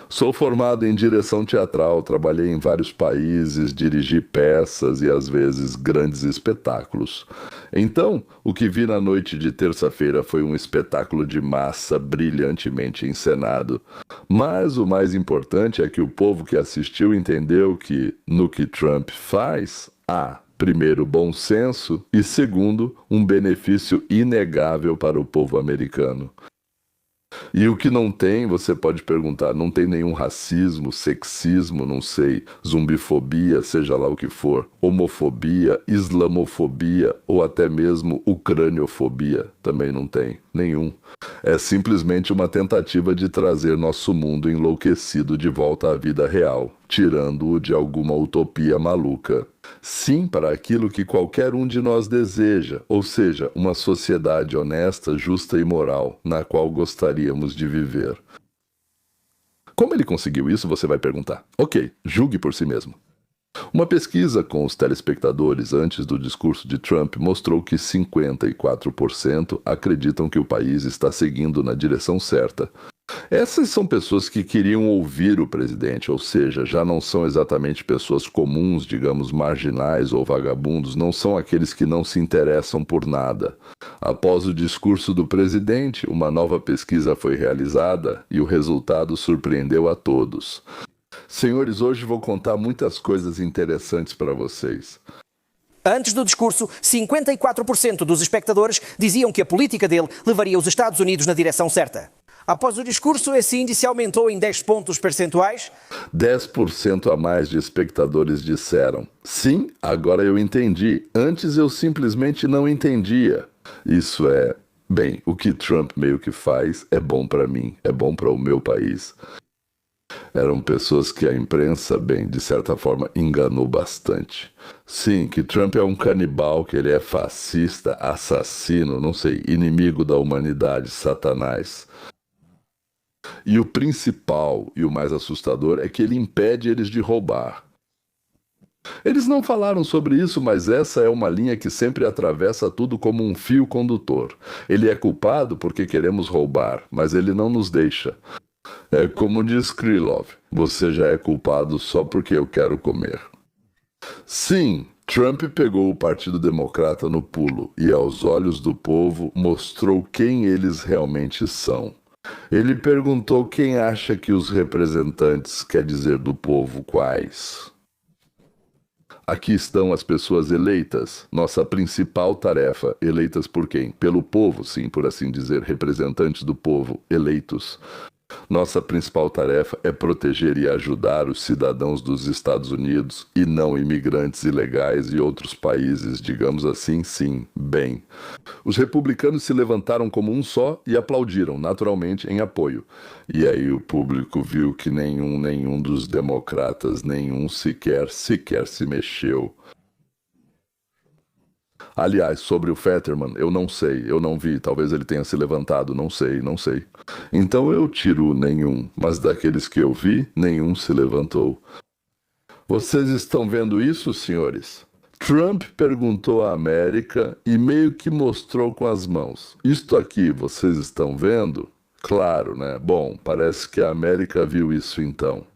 Sou formado em direção teatral, trabalhei em vários países, dirigi peças e às vezes grandes espetáculos. Então, o que vi na noite de terça-feira foi um espetáculo de massa brilhantemente encenado. Mas o mais importante é que o povo que assistiu entendeu que, no que Trump faz, há, primeiro, bom senso e, segundo, um benefício inegável para o povo americano. E o que não tem, você pode perguntar, não tem nenhum racismo, sexismo, não sei, zumbifobia, seja lá o que for, homofobia, islamofobia ou até mesmo ucraniofobia, também não tem, nenhum. É simplesmente uma tentativa de trazer nosso mundo enlouquecido de volta à vida real, tirando-o de alguma utopia maluca. Sim para aquilo que qualquer um de nós deseja, ou seja, uma sociedade honesta, justa e moral, na qual gostaríamos de viver. Como ele conseguiu isso, você vai perguntar. Ok, julgue por si mesmo. Uma pesquisa com os telespectadores antes do discurso de Trump mostrou que 54% acreditam que o país está seguindo na direção certa. Essas são pessoas que queriam ouvir o presidente, ou seja, já não são exatamente pessoas comuns, digamos, marginais ou vagabundos, não são aqueles que não se interessam por nada. Após o discurso do presidente, uma nova pesquisa foi realizada e o resultado surpreendeu a todos. Senhores, hoje vou contar muitas coisas interessantes para vocês. Antes do discurso, 54% dos espectadores diziam que a política dele levaria os Estados Unidos na direção certa. Após o discurso, esse índice aumentou em 10 pontos percentuais. 10% a mais de espectadores disseram: sim, agora eu entendi. Antes eu simplesmente não entendia. Isso é, bem, o que Trump meio que faz é bom para mim, é bom para o meu país. Eram pessoas que a imprensa, bem, de certa forma, enganou bastante. Sim, que Trump é um canibal, que ele é fascista, assassino, não sei, inimigo da humanidade, Satanás. E o principal e o mais assustador é que ele impede eles de roubar. Eles não falaram sobre isso, mas essa é uma linha que sempre atravessa tudo como um fio condutor. Ele é culpado porque queremos roubar, mas ele não nos deixa. É como diz Krylov, você já é culpado só porque eu quero comer. Sim, Trump pegou o Partido Democrata no pulo e, aos olhos do povo, mostrou quem eles realmente são. Ele perguntou quem acha que os representantes, quer dizer, do povo, quais. Aqui estão as pessoas eleitas, nossa principal tarefa, eleitas por quem? Pelo povo, sim, por assim dizer, representantes do povo, eleitos. Nossa principal tarefa é proteger e ajudar os cidadãos dos Estados Unidos e não imigrantes ilegais e outros países, digamos assim, sim, bem. Os republicanos se levantaram como um só e aplaudiram, naturalmente, em apoio. E aí o público viu que nenhum dos democratas, nenhum sequer se mexeu. Aliás, sobre o Fetterman, eu não sei, eu não vi, talvez ele tenha se levantado, não sei, não sei. Então eu tiro nenhum, mas daqueles que eu vi, nenhum se levantou. Vocês estão vendo isso, senhores? Trump perguntou à América e meio que mostrou com as mãos. Isto aqui, vocês estão vendo? Claro, né? Bom, parece que a América viu isso então.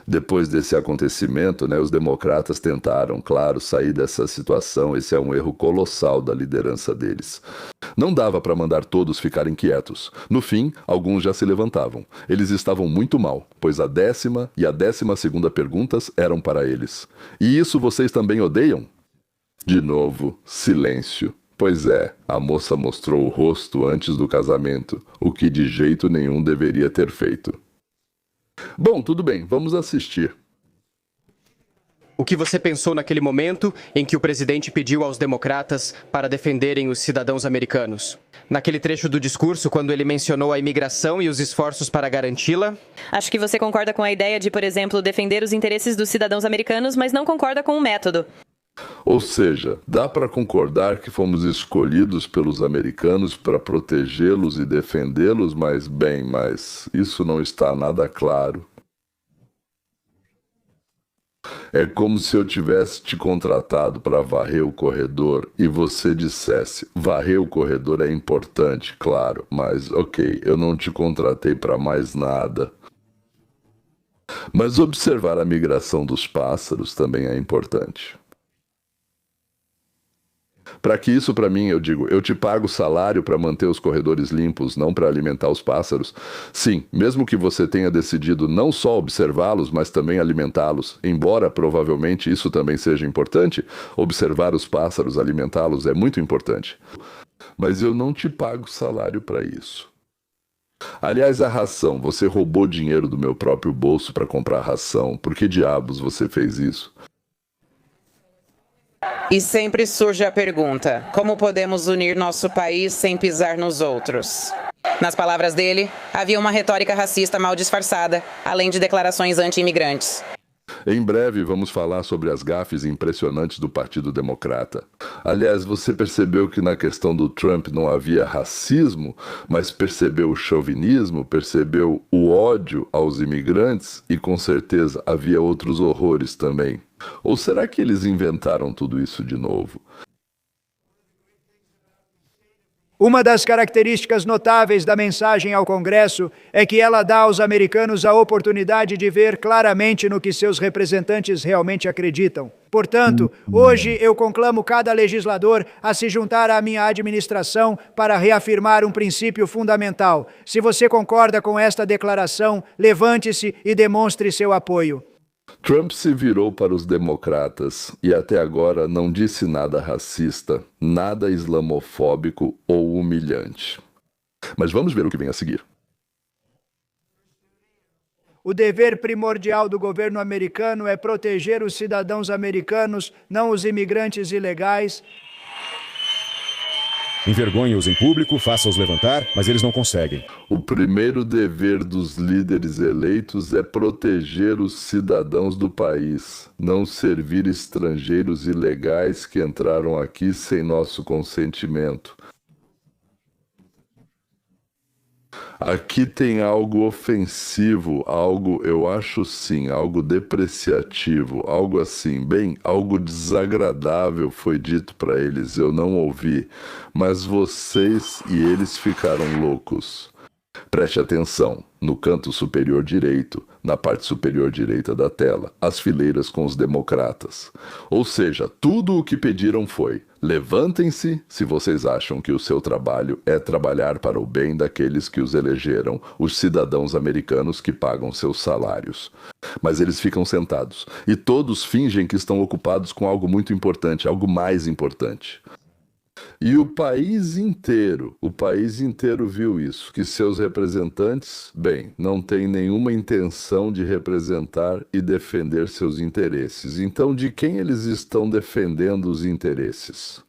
Depois desse acontecimento, os democratas tentaram, claro, sair dessa situação. Esse é um erro colossal da liderança deles. Não dava para mandar todos ficarem quietos. No fim, alguns já se levantavam. Eles estavam muito mal, pois a 10ª e a 12ª perguntas eram para eles. E isso vocês também odeiam? De novo, silêncio. Pois é, a moça mostrou o rosto antes do casamento, o que de jeito nenhum deveria ter feito. Bom, tudo bem, vamos assistir. O que você pensou naquele momento em que o presidente pediu aos democratas para defenderem os cidadãos americanos? Naquele trecho do discurso, quando ele mencionou a imigração e os esforços para garanti-la? Acho que você concorda com a ideia de, por exemplo, defender os interesses dos cidadãos americanos, mas não concorda com o método. Ou seja, dá para concordar que fomos escolhidos pelos americanos para protegê-los e defendê-los, mas isso não está nada claro. É como se eu tivesse te contratado para varrer o corredor e você dissesse: varrer o corredor é importante, claro, mas ok, eu não te contratei para mais nada. Mas observar a migração dos pássaros também é importante. Para que isso, para mim, eu digo, eu te pago salário para manter os corredores limpos, não para alimentar os pássaros. Sim, mesmo que você tenha decidido não só observá-los, mas também alimentá-los, embora provavelmente isso também seja importante, observar os pássaros, alimentá-los é muito importante. Mas eu não te pago salário para isso. Aliás, a ração, você roubou dinheiro do meu próprio bolso para comprar ração. Por que diabos você fez isso? E sempre surge a pergunta: como podemos unir nosso país sem pisar nos outros? Nas palavras dele, havia uma retórica racista mal disfarçada, além de declarações anti-imigrantes. Em breve vamos falar sobre as gafes impressionantes do Partido Democrata. Aliás, você percebeu que na questão do Trump não havia racismo, mas percebeu o chauvinismo, percebeu o ódio aos imigrantes e com certeza havia outros horrores também. Ou será que eles inventaram tudo isso de novo? Uma das características notáveis da mensagem ao Congresso é que ela dá aos americanos a oportunidade de ver claramente no que seus representantes realmente acreditam. Portanto, hoje eu conclamo cada legislador a se juntar à minha administração para reafirmar um princípio fundamental. Se você concorda com esta declaração, levante-se e demonstre seu apoio. Trump se virou para os democratas e até agora não disse nada racista, nada islamofóbico ou humilhante. Mas vamos ver o que vem a seguir. O dever primordial do governo americano é proteger os cidadãos americanos, não os imigrantes ilegais. Envergonhe-os em público, faça-os levantar, mas eles não conseguem. O primeiro dever dos líderes eleitos é proteger os cidadãos do país, não servir estrangeiros ilegais que entraram aqui sem nosso consentimento. Aqui tem algo ofensivo, algo, eu acho sim, algo depreciativo, algo assim, bem, algo desagradável foi dito para eles, eu não ouvi, mas vocês e eles ficaram loucos. Preste atenção, no canto superior direito, na parte superior direita da tela, as fileiras com os democratas. Ou seja, tudo o que pediram foi: levantem-se se vocês acham que o seu trabalho é trabalhar para o bem daqueles que os elegeram, os cidadãos americanos que pagam seus salários. Mas eles ficam sentados, e todos fingem que estão ocupados com algo muito importante, algo mais importante. E o país inteiro viu isso, que seus representantes, bem, não têm nenhuma intenção de representar e defender seus interesses. Então, de quem eles estão defendendo os interesses?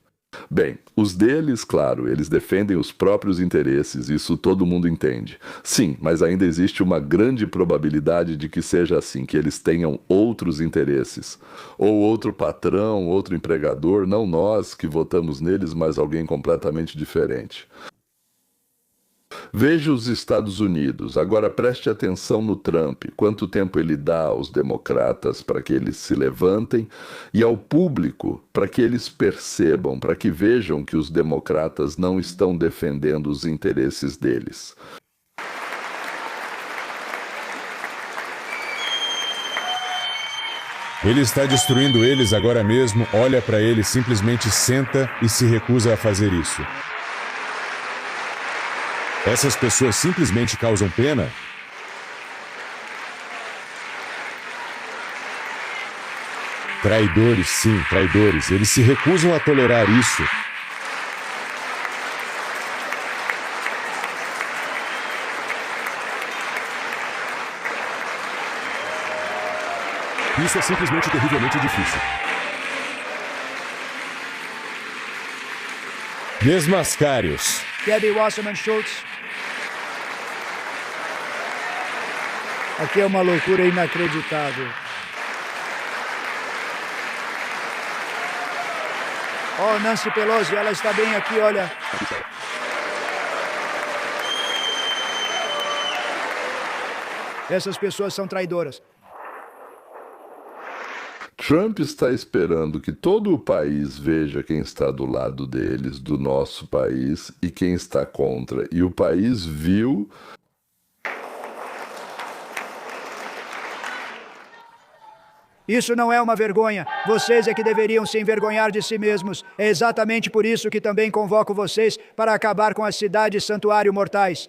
Bem, os deles, claro, eles defendem os próprios interesses, isso todo mundo entende. Sim, mas ainda existe uma grande probabilidade de que seja assim, que eles tenham outros interesses. Ou outro patrão, outro empregador, não nós que votamos neles, mas alguém completamente diferente. Veja os Estados Unidos. Agora preste atenção no Trump. Quanto tempo ele dá aos democratas para que eles se levantem e ao público para que eles percebam, para que vejam que os democratas não estão defendendo os interesses deles. Ele está destruindo eles agora mesmo, olha para eles, simplesmente senta e se recusa a fazer isso. Essas pessoas simplesmente causam pena? Traidores, sim, traidores. Eles se recusam a tolerar isso. Isso é simplesmente terrivelmente difícil. Desmascare-os. Debbie Wasserman Schultz. Aqui é uma loucura inacreditável. Oh, Nancy Pelosi, ela está bem aqui, olha. Essas pessoas são traidoras. Trump está esperando que todo o país veja quem está do lado deles, do nosso país, e quem está contra. E o país viu. Isso não é uma vergonha. Vocês é que deveriam se envergonhar de si mesmos. É exatamente por isso que também convoco vocês para acabar com as cidades santuário mortais.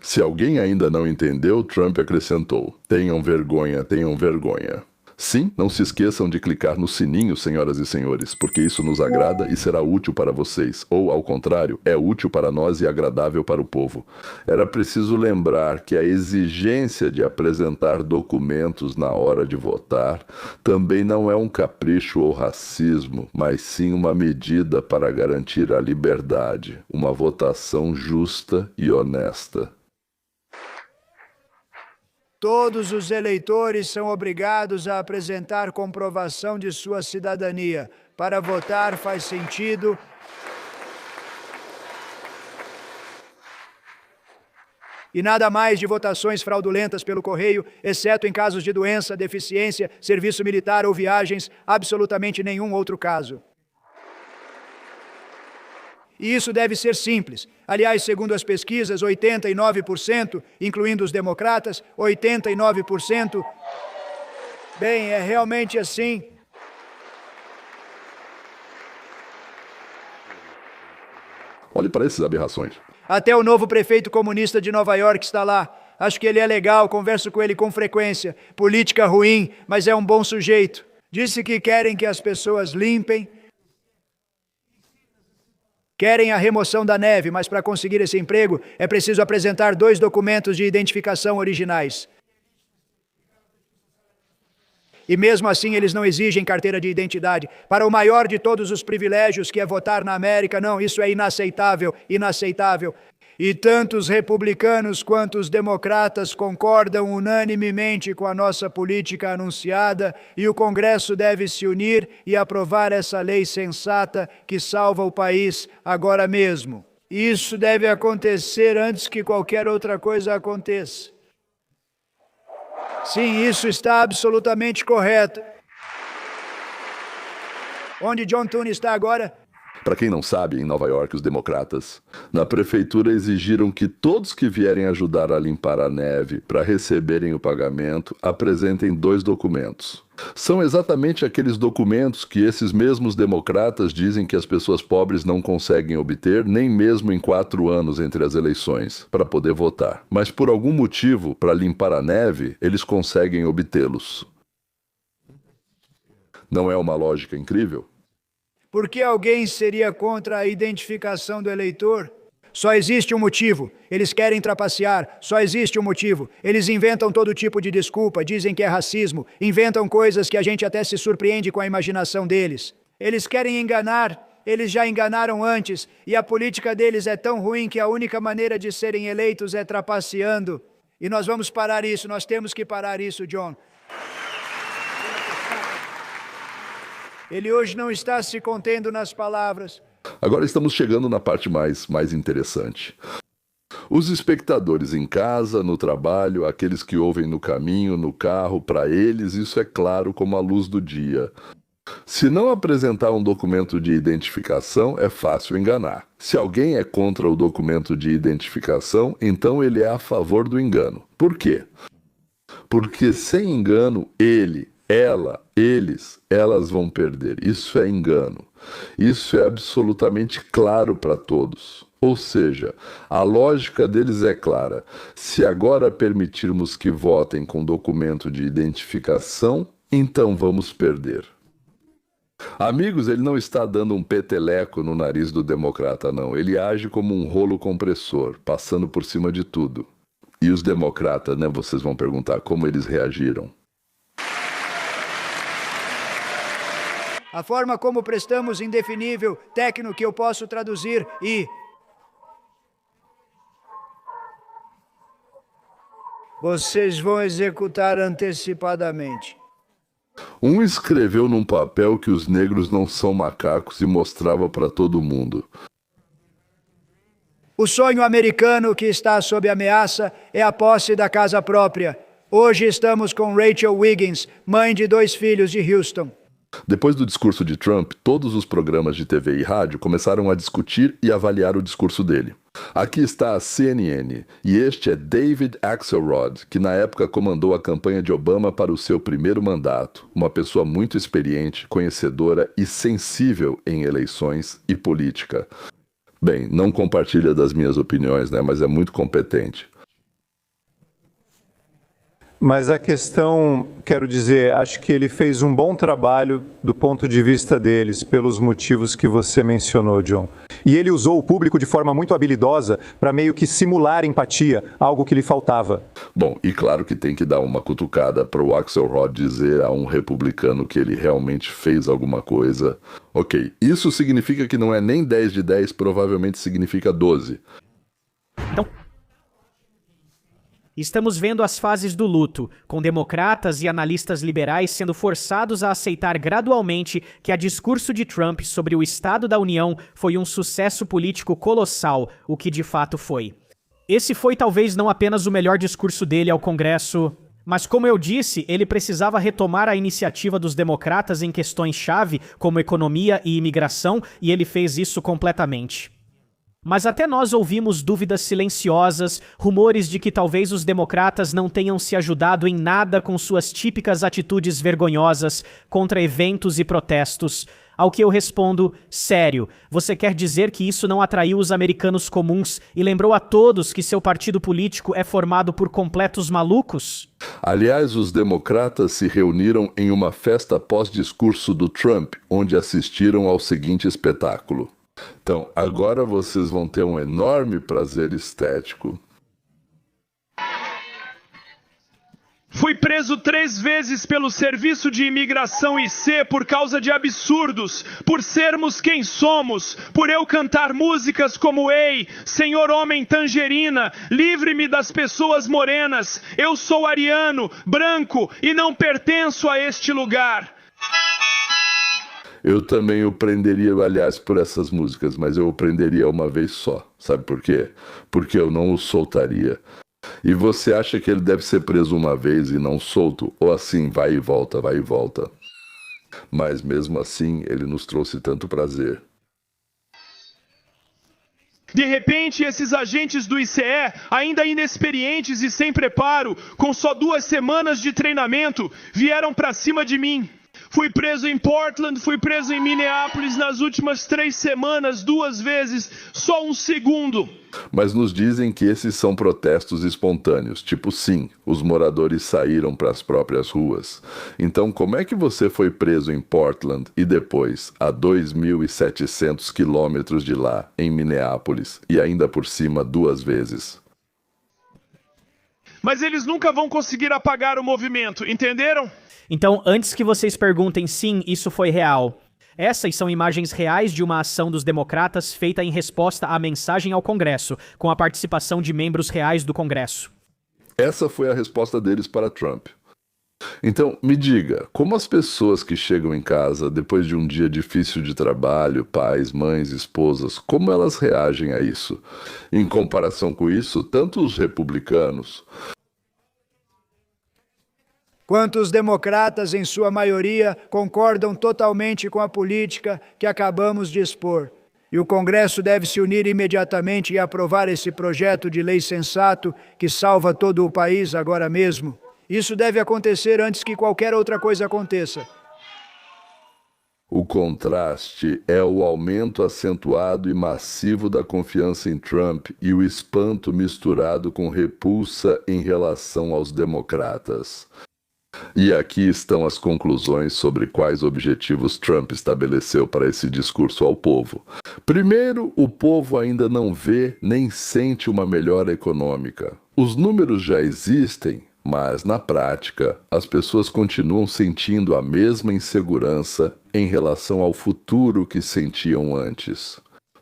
Se alguém ainda não entendeu, Trump acrescentou: tenham vergonha, tenham vergonha. Sim, não se esqueçam de clicar no sininho, senhoras e senhores, porque isso nos agrada e será útil para vocês. Ou, ao contrário, é útil para nós e agradável para o povo. Era preciso lembrar que a exigência de apresentar documentos na hora de votar também não é um capricho ou racismo, mas sim uma medida para garantir a liberdade, uma votação justa e honesta. Todos os eleitores são obrigados a apresentar comprovação de sua cidadania. Para votar faz sentido. E nada mais de votações fraudulentas pelo correio, exceto em casos de doença, deficiência, serviço militar ou viagens, absolutamente nenhum outro caso. E isso deve ser simples. Aliás, segundo as pesquisas, 89%, incluindo os democratas, 89%. Bem, é realmente assim. Olhe para essas aberrações. Até o novo prefeito comunista de Nova York está lá. Acho que ele é legal, converso com ele com frequência. Política ruim, mas é um bom sujeito. Disse que querem que as pessoas limpem. Querem a remoção da neve, mas para conseguir esse emprego é preciso apresentar 2 documentos de identificação originais. E mesmo assim eles não exigem carteira de identidade. Para o maior de todos os privilégios, que é votar na América, não, isso é inaceitável, inaceitável. E tanto os republicanos quanto os democratas concordam unanimemente com a nossa política anunciada, e o Congresso deve se unir e aprovar essa lei sensata que salva o país agora mesmo. Isso deve acontecer antes que qualquer outra coisa aconteça. Sim, isso está absolutamente correto. Onde John Thune está agora? Para quem não sabe, em Nova York, os democratas na prefeitura exigiram que todos que vierem ajudar a limpar a neve para receberem o pagamento apresentem 2 documentos. São exatamente aqueles documentos que esses mesmos democratas dizem que as pessoas pobres não conseguem obter, nem mesmo em 4 anos entre as eleições, para poder votar. Mas por algum motivo, para limpar a neve, eles conseguem obtê-los. Não é uma lógica incrível? Por que alguém seria contra a identificação do eleitor? Só existe um motivo. Eles querem trapacear. Só existe um motivo. Eles inventam todo tipo de desculpa, dizem que é racismo, inventam coisas que a gente até se surpreende com a imaginação deles. Eles querem enganar. Eles já enganaram antes, e a política deles é tão ruim que a única maneira de serem eleitos é trapaceando. E nós vamos parar isso, nós temos que parar isso, John. Ele hoje não está se contendo nas palavras. Agora estamos chegando na parte mais interessante. Os espectadores em casa, no trabalho, aqueles que ouvem no caminho, no carro, para eles isso é claro como a luz do dia. Se não apresentar um documento de identificação, é fácil enganar. Se alguém é contra o documento de identificação, então ele é a favor do engano. Por quê? Porque sem engano, ele, ela, elas vão perder. Isso é engano. Isso é absolutamente claro para todos. Ou seja, a lógica deles é clara. Se agora permitirmos que votem com documento de identificação, então vamos perder. Amigos, ele não está dando um peteleco no nariz do democrata, não. Ele age como um rolo compressor, passando por cima de tudo. E os democratas, né? Vocês vão perguntar como eles reagiram. A forma como prestamos indefinível, técnico que eu posso traduzir e... Vocês vão executar antecipadamente. Um escreveu num papel que os negros não são macacos e mostrava para todo mundo. O sonho americano que está sob ameaça é a posse da casa própria. Hoje estamos com Rachel Wiggins, mãe de 2 filhos de Houston. Depois do discurso de Trump, todos os programas de TV e rádio começaram a discutir e avaliar o discurso dele. Aqui está a CNN, e este é David Axelrod, que na época comandou a campanha de Obama para o seu primeiro mandato, uma pessoa muito experiente, conhecedora e sensível em eleições e política. Bem, não compartilha das minhas opiniões, né, mas é muito competente. Mas a questão, quero dizer, acho que ele fez um bom trabalho do ponto de vista deles, pelos motivos que você mencionou, John. E ele usou o público de forma muito habilidosa para meio que simular empatia, algo que lhe faltava. Bom, e claro que tem que dar uma cutucada para o Axelrod dizer a um republicano que ele realmente fez alguma coisa. Ok, isso significa que não é nem 10 de 10, provavelmente significa 12. Então, estamos vendo as fases do luto, com democratas e analistas liberais sendo forçados a aceitar gradualmente que o discurso de Trump sobre o Estado da União foi um sucesso político colossal, o que de fato foi. Esse foi talvez não apenas o melhor discurso dele ao Congresso, mas como eu disse, ele precisava retomar a iniciativa dos democratas em questões-chave, como economia e imigração, e ele fez isso completamente. Mas até nós ouvimos dúvidas silenciosas, rumores de que talvez os democratas não tenham se ajudado em nada com suas típicas atitudes vergonhosas contra eventos e protestos. Ao que eu respondo, sério, você quer dizer que isso não atraiu os americanos comuns e lembrou a todos que seu partido político é formado por completos malucos? Aliás, os democratas se reuniram em uma festa pós-discurso do Trump, onde assistiram ao seguinte espetáculo. Então, agora vocês vão ter um enorme prazer estético. Fui preso 3 vezes pelo Serviço de Imigração IC por causa de absurdos, por sermos quem somos, por eu cantar músicas como Ei, Senhor Homem Tangerina, livre-me das pessoas morenas, eu sou ariano, branco e não pertenço a este lugar. Eu também o prenderia, aliás, por essas músicas, mas eu o prenderia uma vez só. Sabe por quê? Porque eu não o soltaria. E você acha que ele deve ser preso uma vez e não solto? Ou assim, vai e volta, vai e volta? Mas mesmo assim, ele nos trouxe tanto prazer. De repente, esses agentes do ICE, ainda inexperientes e sem preparo, com só 2 semanas de treinamento, vieram pra cima de mim. Fui preso em Portland, fui preso em Minneapolis nas últimas 3 semanas, 2 vezes, só 1 segundo. Mas nos dizem que esses são protestos espontâneos, tipo sim, os moradores saíram para as próprias ruas. Então como é que você foi preso em Portland e depois, a 2.700 quilômetros de lá, em Minneapolis, e ainda por cima 2 vezes? Mas eles nunca vão conseguir apagar o movimento, entenderam? Então, antes que vocês perguntem, sim, isso foi real. Essas são imagens reais de uma ação dos democratas feita em resposta à mensagem ao Congresso, com a participação de membros reais do Congresso. Essa foi a resposta deles para Trump. Então, me diga, como as pessoas que chegam em casa depois de um dia difícil de trabalho, pais, mães, esposas, como elas reagem a isso? Em comparação com isso, tanto os republicanos quanto os democratas, em sua maioria, concordam totalmente com a política que acabamos de expor. E o Congresso deve se unir imediatamente e aprovar esse projeto de lei sensato que salva todo o país agora mesmo. Isso deve acontecer antes que qualquer outra coisa aconteça. O contraste é o aumento acentuado e massivo da confiança em Trump e o espanto misturado com repulsa em relação aos democratas. E aqui estão as conclusões sobre quais objetivos Trump estabeleceu para esse discurso ao povo. Primeiro, o povo ainda não vê nem sente uma melhora econômica. Os números já existem, mas na prática, as pessoas continuam sentindo a mesma insegurança em relação ao futuro que sentiam antes.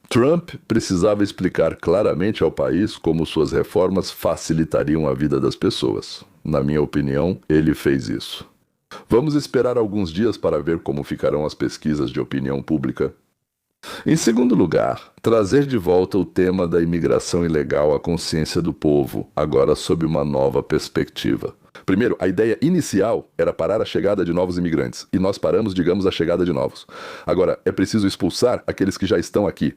Trump precisava explicar claramente ao país como suas reformas facilitariam a vida das pessoas. Na minha opinião, ele fez isso. Vamos esperar alguns dias para ver como ficarão as pesquisas de opinião pública. Em segundo lugar, trazer de volta o tema da imigração ilegal à consciência do povo, agora sob uma nova perspectiva. Primeiro, a ideia inicial era parar a chegada de novos imigrantes, e nós paramos, digamos, a chegada de novos. Agora, é preciso expulsar aqueles que já estão aqui.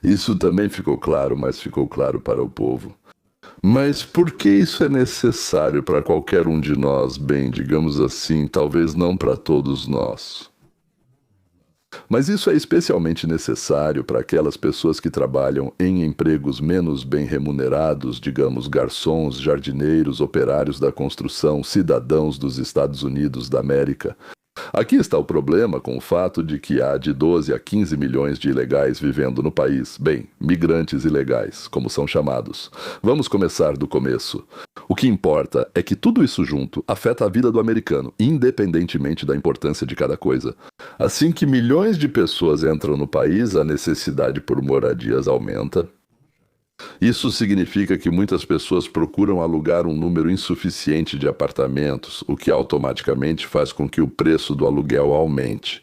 Isso também ficou claro, mas ficou claro para o povo. Mas por que isso é necessário para qualquer um de nós? Bem, digamos assim, talvez não para todos nós. Mas isso é especialmente necessário para aquelas pessoas que trabalham em empregos menos bem remunerados, digamos, garçons, jardineiros, operários da construção, cidadãos dos Estados Unidos da América. Aqui está o problema com o fato de que há de 12 a 15 milhões de ilegais vivendo no país. Bem, migrantes ilegais, como são chamados. Vamos começar do começo. O que importa é que tudo isso junto afeta a vida do americano, independentemente da importância de cada coisa. Assim que milhões de pessoas entram no país, a necessidade por moradias aumenta. Isso significa que muitas pessoas procuram alugar um número insuficiente de apartamentos, o que automaticamente faz com que o preço do aluguel aumente.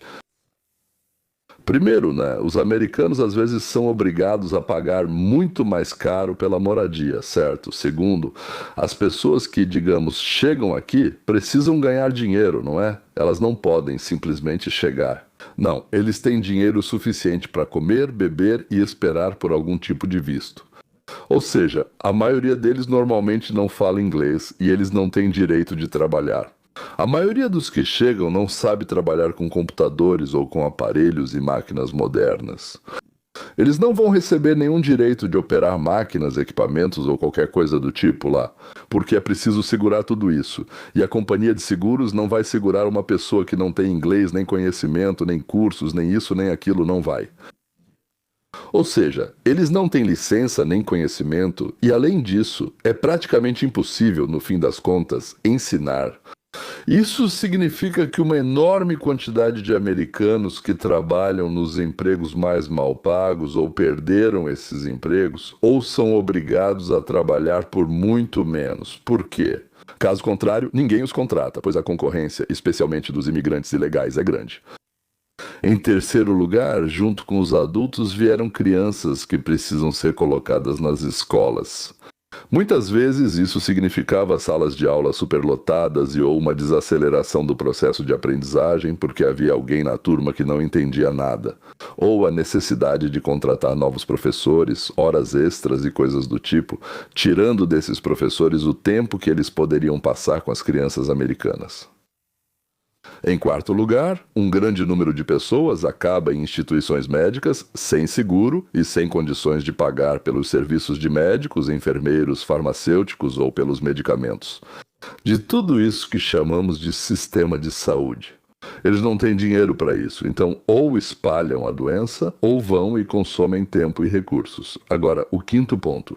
Primeiro, os americanos às vezes são obrigados a pagar muito mais caro pela moradia, certo? Segundo, as pessoas que, digamos, chegam aqui precisam ganhar dinheiro, não é? Elas não podem simplesmente chegar. Não, eles têm dinheiro suficiente para comer, beber e esperar por algum tipo de visto. Ou seja, a maioria deles normalmente não fala inglês e eles não têm direito de trabalhar. A maioria dos que chegam não sabe trabalhar com computadores ou com aparelhos e máquinas modernas. Eles não vão receber nenhum direito de operar máquinas, equipamentos ou qualquer coisa do tipo lá, porque é preciso segurar tudo isso. E a companhia de seguros não vai segurar uma pessoa que não tem inglês, nem conhecimento, nem cursos, nem isso, nem aquilo, não vai. Ou seja, eles não têm licença nem conhecimento e, além disso, é praticamente impossível, no fim das contas, ensinar. Isso significa que uma enorme quantidade de americanos que trabalham nos empregos mais mal pagos ou perderam esses empregos ou são obrigados a trabalhar por muito menos. Por quê? Caso contrário, ninguém os contrata, pois a concorrência, especialmente dos imigrantes ilegais, é grande. Em terceiro lugar, junto com os adultos, vieram crianças que precisam ser colocadas nas escolas. Muitas vezes isso significava salas de aula superlotadas ou uma desaceleração do processo de aprendizagem porque havia alguém na turma que não entendia nada, ou a necessidade de contratar novos professores, horas extras e coisas do tipo, tirando desses professores o tempo que eles poderiam passar com as crianças americanas. Em quarto lugar, um grande número de pessoas acaba em instituições médicas sem seguro e sem condições de pagar pelos serviços de médicos, enfermeiros, farmacêuticos ou pelos medicamentos. De tudo isso que chamamos de sistema de saúde. Eles não têm dinheiro para isso, então ou espalham a doença ou vão e consomem tempo e recursos. Agora, o quinto ponto.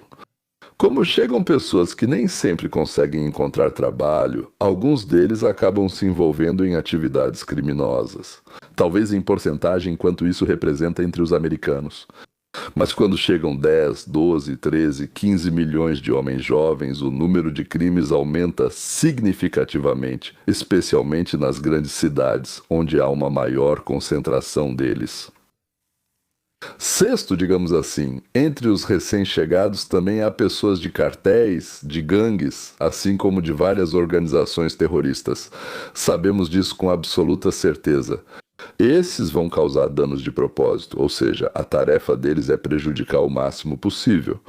Como chegam pessoas que nem sempre conseguem encontrar trabalho, alguns deles acabam se envolvendo em atividades criminosas. Talvez em porcentagem quanto isso representa entre os americanos. Mas quando chegam 10, 12, 13, 15 milhões de homens jovens, o número de crimes aumenta significativamente, especialmente nas grandes cidades, onde há uma maior concentração deles. Sexto, digamos assim, entre os recém-chegados também há pessoas de cartéis, de gangues, assim como de várias organizações terroristas. Sabemos disso com absoluta certeza. Esses vão causar danos de propósito, ou seja, a tarefa deles é prejudicar o máximo possível.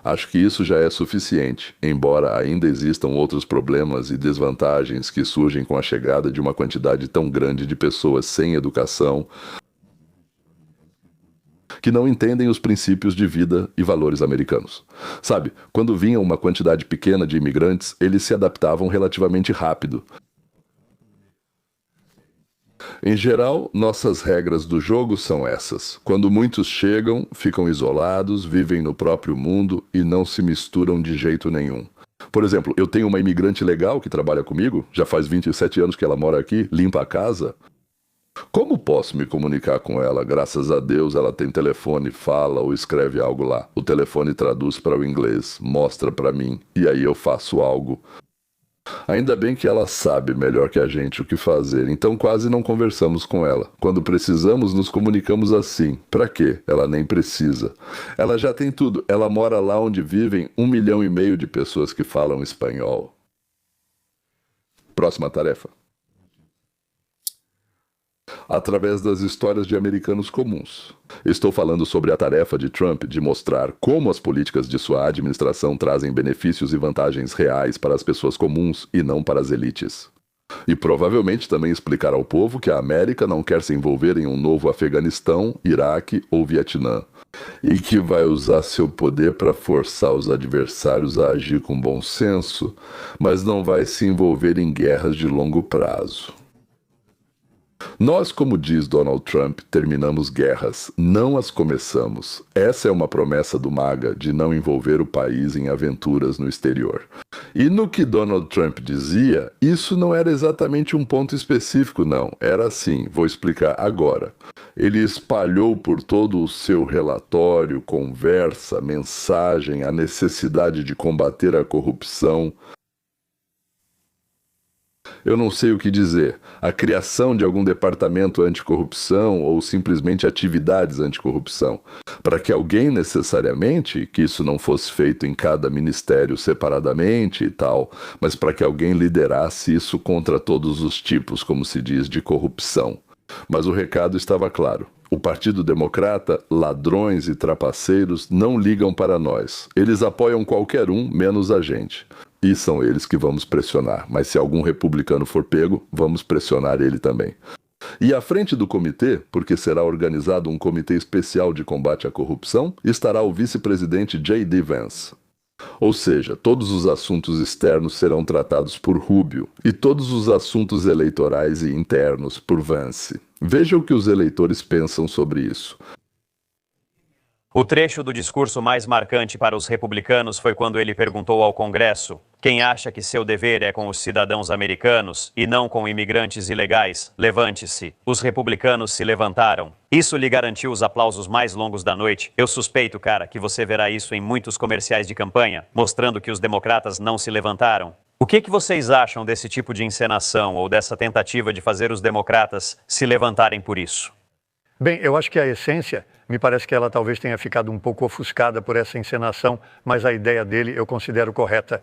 Acho que isso já é suficiente, embora ainda existam outros problemas e desvantagens que surgem com a chegada de uma quantidade tão grande de pessoas sem educação, que não entendem os princípios de vida e valores americanos. Sabe, quando vinha uma quantidade pequena de imigrantes, eles se adaptavam relativamente rápido. Em geral, nossas regras do jogo são essas. Quando muitos chegam, ficam isolados, vivem no próprio mundo e não se misturam de jeito nenhum. Por exemplo, eu tenho uma imigrante legal que trabalha comigo, já faz 27 anos que ela mora aqui, limpa a casa. Como posso me comunicar com ela? Graças a Deus ela tem telefone, fala ou escreve algo lá. O telefone traduz para o inglês, mostra para mim, e aí eu faço algo. Ainda bem que ela sabe melhor que a gente o que fazer, então quase não conversamos com ela. Quando precisamos, nos comunicamos assim. Pra quê? Ela nem precisa. Ela já tem tudo. Ela mora lá onde vivem 1,5 milhão de pessoas que falam espanhol. Próxima tarefa. Através das histórias de americanos comuns. Estou falando sobre a tarefa de Trump de mostrar como as políticas de sua administração trazem benefícios e vantagens reais para as pessoas comuns e não para as elites. E provavelmente também explicar ao povo que a América não quer se envolver em um novo Afeganistão, Iraque ou Vietnã, e que vai usar seu poder para forçar os adversários a agir com bom senso, mas não vai se envolver em guerras de longo prazo. Nós, como diz Donald Trump, terminamos guerras, não as começamos. Essa é uma promessa do MAGA de não envolver o país em aventuras no exterior. E no que Donald Trump dizia, isso não era exatamente um ponto específico, não. Era assim, vou explicar agora. Ele espalhou por todo o seu relatório, conversa, mensagem, a necessidade de combater a corrupção. Eu não sei o que dizer. A criação de algum departamento anticorrupção ou simplesmente atividades anticorrupção. Para que alguém necessariamente, que isso não fosse feito em cada ministério separadamente e tal, mas para que alguém liderasse isso contra todos os tipos, como se diz, de corrupção. Mas o recado estava claro. O Partido Democrata, ladrões e trapaceiros não ligam para nós. Eles apoiam qualquer um, menos a gente. E são eles que vamos pressionar. Mas se algum republicano for pego, vamos pressionar ele também. E à frente do comitê, porque será organizado um comitê especial de combate à corrupção, estará o vice-presidente J.D. Vance. Ou seja, todos os assuntos externos serão tratados por Rubio e todos os assuntos eleitorais e internos por Vance. Veja o que os eleitores pensam sobre isso. O trecho do discurso mais marcante para os republicanos foi quando ele perguntou ao Congresso: quem acha que seu dever é com os cidadãos americanos e não com imigrantes ilegais, levante-se. Os republicanos se levantaram. Isso lhe garantiu os aplausos mais longos da noite. Eu suspeito, cara, que você verá isso em muitos comerciais de campanha, mostrando que os democratas não se levantaram. O que vocês acham desse tipo de encenação ou dessa tentativa de fazer os democratas se levantarem por isso? Bem, eu acho que a essência, me parece que ela talvez tenha ficado um pouco ofuscada por essa encenação, mas a ideia dele eu considero correta.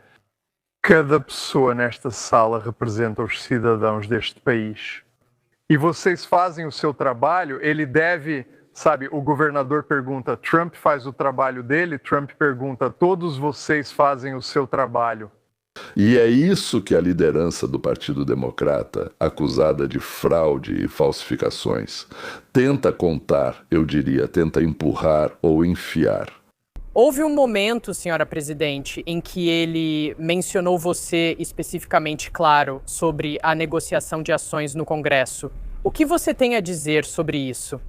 Cada pessoa nesta sala representa os cidadãos deste país. E vocês fazem o seu trabalho, ele deve, sabe, o governador pergunta, Trump faz o trabalho dele, Trump pergunta, todos vocês fazem o seu trabalho. E é isso que a liderança do Partido Democrata, acusada de fraude e falsificações, tenta contar, eu diria, tenta empurrar ou enfiar. Houve um momento, senhora presidente, em que ele mencionou você especificamente, claro, sobre a negociação de ações no Congresso. O que você tem a dizer sobre isso?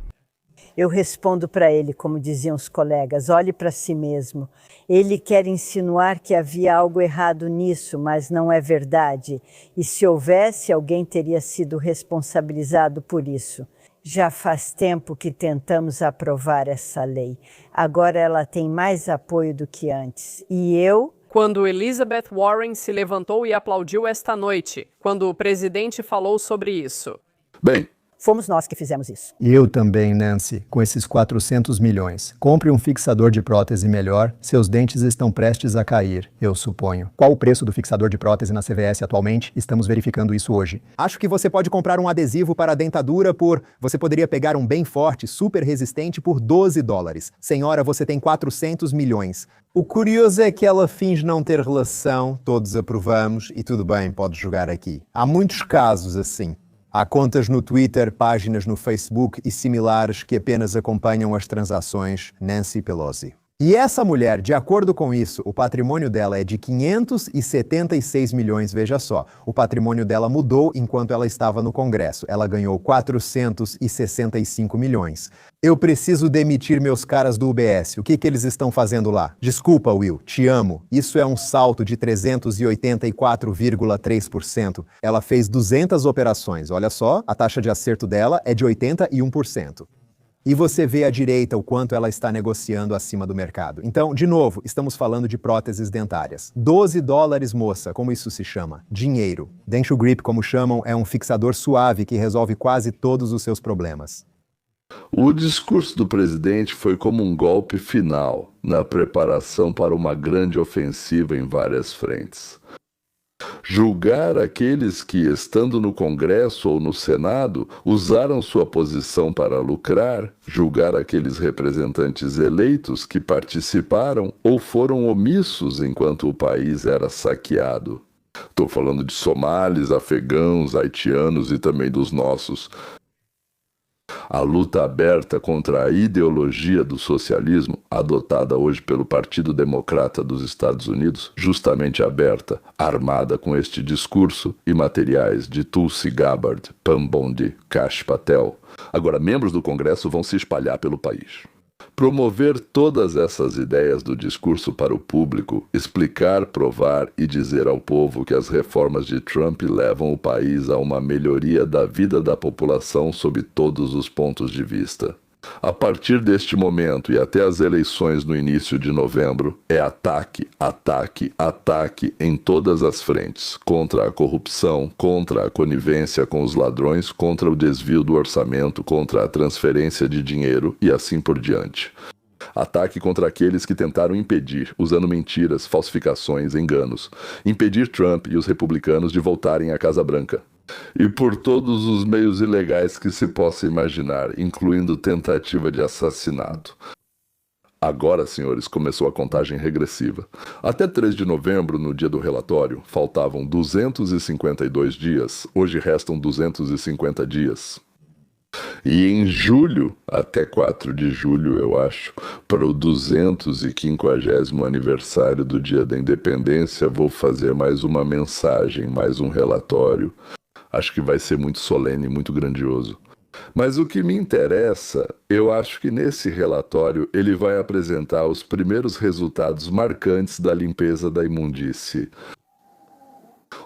Eu respondo para ele, como diziam os colegas, olhe para si mesmo. Ele quer insinuar que havia algo errado nisso, mas não é verdade. E se houvesse, alguém teria sido responsabilizado por isso. Já faz tempo que tentamos aprovar essa lei. Agora ela tem mais apoio do que antes. E eu... Quando Elizabeth Warren se levantou e aplaudiu esta noite, quando o presidente falou sobre isso. Bem... Fomos nós que fizemos isso. E eu também, Nancy, com esses 400 milhões. Compre um fixador de prótese melhor, seus dentes estão prestes a cair, eu suponho. Qual o preço do fixador de prótese na CVS atualmente? Estamos verificando isso hoje. Acho que você pode comprar um adesivo para a dentadura por... Você poderia pegar um bem forte, super resistente por $12. Senhora, você tem 400 milhões. O curioso é que ela finge não ter relação, todos aprovamos e tudo bem, pode jogar aqui. Há muitos casos assim. Há contas no Twitter, páginas no Facebook e similares que apenas acompanham as transações Nancy Pelosi. E essa mulher, de acordo com isso, o patrimônio dela é de 576 milhões, veja só. O patrimônio dela mudou enquanto ela estava no Congresso. Ela ganhou 465 milhões. Eu preciso demitir meus caras do UBS. O que eles estão fazendo lá? Desculpa, Will, te amo. Isso é um salto de 384,3%. Ela fez 200 operações. Olha só, a taxa de acerto dela é de 81%. E você vê à direita o quanto ela está negociando acima do mercado. Então, de novo, estamos falando de próteses dentárias. $12, moça, como isso se chama? Dinheiro. Dental Grip, como chamam, é um fixador suave que resolve quase todos os seus problemas. O discurso do presidente foi como um golpe final na preparação para uma grande ofensiva em várias frentes. Julgar aqueles que, estando no Congresso ou no Senado, usaram sua posição para lucrar, julgar aqueles representantes eleitos que participaram ou foram omissos enquanto o país era saqueado. Estou falando de somalis, afegãos, haitianos e também dos nossos. A luta aberta contra a ideologia do socialismo, adotada hoje pelo Partido Democrata dos Estados Unidos, justamente aberta, armada com este discurso e materiais de Tulsi Gabbard, Pam Bondi, Kash Patel. Agora, membros do Congresso vão se espalhar pelo país. Promover todas essas ideias do discurso para o público, explicar, provar e dizer ao povo que as reformas de Trump levam o país a uma melhoria da vida da população sob todos os pontos de vista. A partir deste momento e até as eleições no início de novembro, é ataque, ataque, ataque em todas as frentes, contra a corrupção, contra a conivência com os ladrões, contra o desvio do orçamento, contra a transferência de dinheiro e assim por diante. Ataque contra aqueles que tentaram impedir, usando mentiras, falsificações, enganos, impedir Trump e os republicanos de voltarem à Casa Branca. E por todos os meios ilegais que se possa imaginar, incluindo tentativa de assassinato. Agora, senhores, começou a contagem regressiva. Até 3 de novembro, no dia do relatório, faltavam 252 dias, hoje restam 250 dias. E em julho, até 4 de julho, eu acho, para o 250º aniversário do Dia da Independência, vou fazer mais uma mensagem, mais um relatório. Acho que vai ser muito solene, muito grandioso. Mas o que me interessa, eu acho que nesse relatório ele vai apresentar os primeiros resultados marcantes da limpeza da imundície.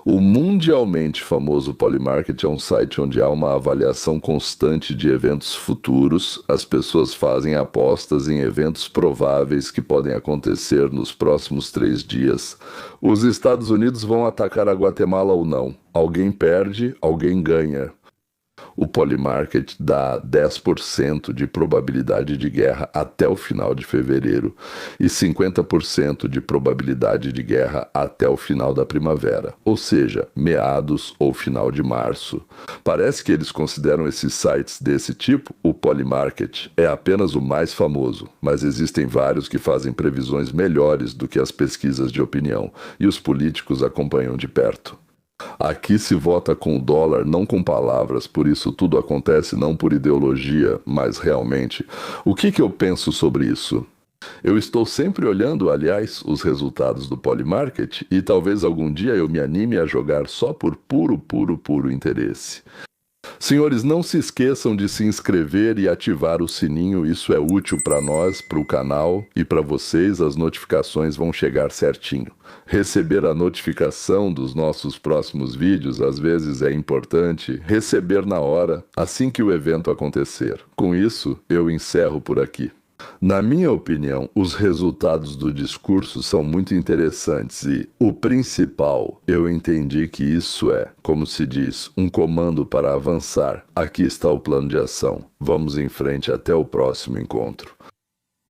O mundialmente famoso Polymarket é um site onde há uma avaliação constante de eventos futuros. As pessoas fazem apostas em eventos prováveis que podem acontecer nos próximos 3 dias. Os Estados Unidos vão atacar a Guatemala ou não? Alguém perde, alguém ganha. O Polymarket dá 10% de probabilidade de guerra até o final de fevereiro e 50% de probabilidade de guerra até o final da primavera, ou seja, meados ou final de março. Parece que eles consideram esses sites desse tipo. O Polymarket é apenas o mais famoso, mas existem vários que fazem previsões melhores do que as pesquisas de opinião, e os políticos acompanham de perto. Aqui se vota com o dólar, não com palavras, por isso tudo acontece não por ideologia, mas realmente. O que eu penso sobre isso? Eu estou sempre olhando, aliás, os resultados do Polymarket e talvez algum dia eu me anime a jogar só por puro interesse. Senhores, não se esqueçam de se inscrever e ativar o sininho, isso é útil para nós, para o canal e para vocês, as notificações vão chegar certinho. Receber a notificação dos nossos próximos vídeos às vezes é importante, receber na hora, assim que o evento acontecer. Com isso, eu encerro por aqui. Na minha opinião, os resultados do discurso são muito interessantes e, o principal, eu entendi que isso é, como se diz, um comando para avançar. Aqui está o plano de ação. Vamos em frente até o próximo encontro.